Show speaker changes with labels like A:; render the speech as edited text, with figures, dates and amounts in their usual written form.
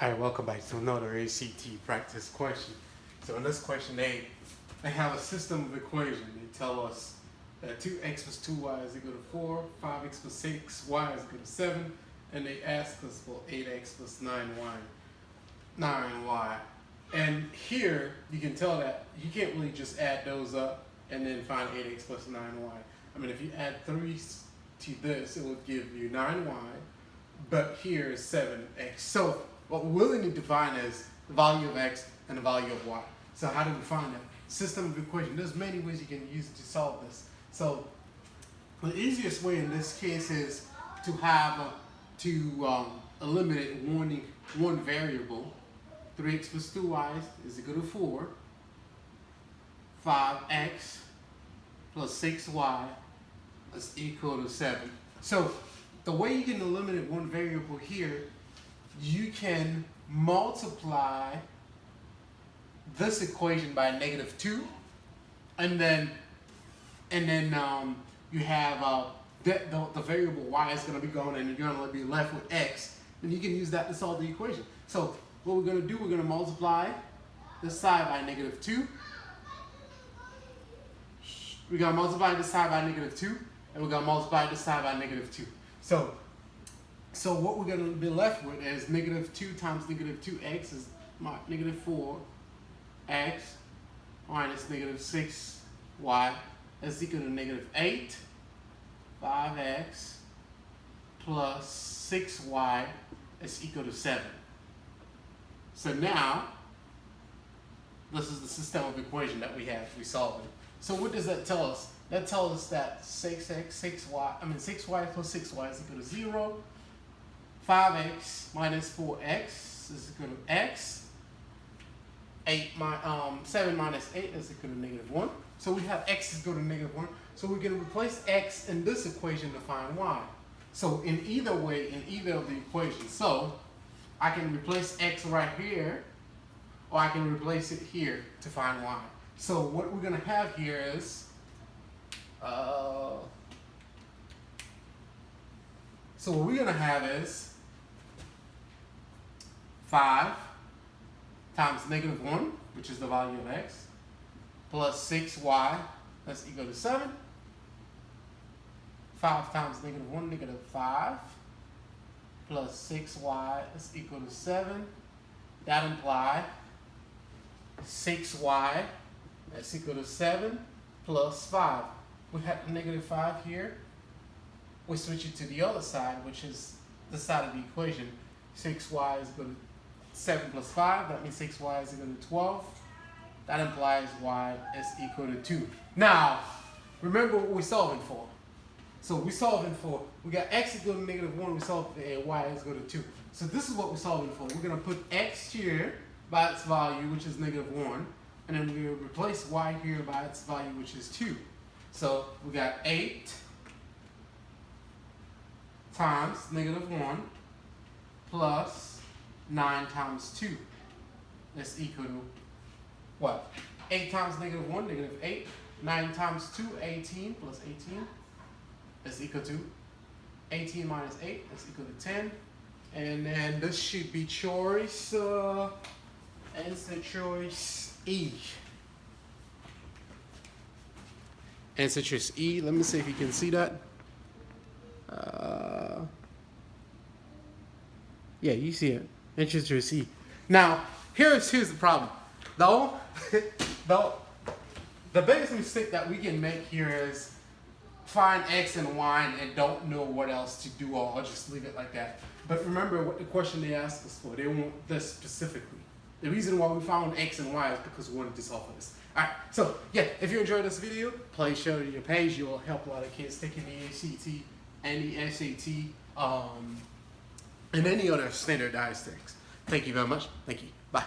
A: All right, welcome back to another ACT practice question. So in this question, they have a system of equation. They tell us that 2x plus 2y is equal to 4, 5x plus 6y is equal to 7, and they ask us for 8x plus 9y. And here, you can tell that you can't really just add those up and then find 8x plus 9y. I mean, if you add 3 to this, it would give you 9y, but here is 7x. So what we really need to find is the value of x and the value of y. So how do we find that? System of equation. There's many ways you can use to solve this. So the easiest way in this case is to have eliminate one variable. 3x plus 2y is equal to 4. 5x plus 6y is equal to 7. So the way you can eliminate one variable here, you can multiply this equation by -2, and then you have the variable y is going to be gone, and you're going to be left with x, and you can use that to solve the equation. So what we're going to do, we're going to multiply this side by -2. We're going to multiply this side by -2, and we're going to multiply this side by -2. So what we're going to be left with is -2 times -2x is -4x minus -6y is equal to -8. 5x plus 6y is equal to 7. So now, this is the system of equation that we have to be solving. So what does that tell us? That tells us that 6y plus 6y is equal to 0. 5x minus 4x is equal to x. 7 minus 8 is equal to -1. So we have x is equal to -1. So we're going to replace x in this equation to find y. So in either way, in either of the equations. So I can replace x right here, or I can replace it here to find y. So what we're going to have here is, so what we're going to have is 5 times -1, which is the value of x, plus 6y, that's equal to 7. 5 times -1, -5, plus 6y is equal to 7. That implies 6y, that's equal to 7, plus 5. We have -5 here. We switch it to the other side, which is the side of the equation. 6y is equal to 7 plus 5, that means 6y is equal to 12. That implies y is equal to 2. Now, remember what we're solving for. So we're solving for, we got x equal to -1, we solve for y is equal to 2. So this is what we're solving for. We're going to put x here by its value, which is -1, and then we're going to replace y here by its value, which is 2. So we got 8 times -1 plus 9 times 2. That's equal to what? 8 times -1, -8. 9 times 2, 18, plus 18. That's equal to 18 minus 8. That's equal to 10. And then this should be choice, answer choice E. Answer choice E. Let me see if you can see that. Yeah, you see it. Answer choice E. Now, here's the problem. Though, the biggest mistake that we can make here is find x and y and don't know what else to do, or I'll just leave it like that. But remember what the question they asked us for. They want this specifically. The reason why we found x and y is because we wanted to solve for this. Alright, so yeah, if you enjoyed this video, please share it to your page. You will help a lot of kids taking the ACT and the SAT, and any other standardized things. Thank you very much. Thank you. Bye.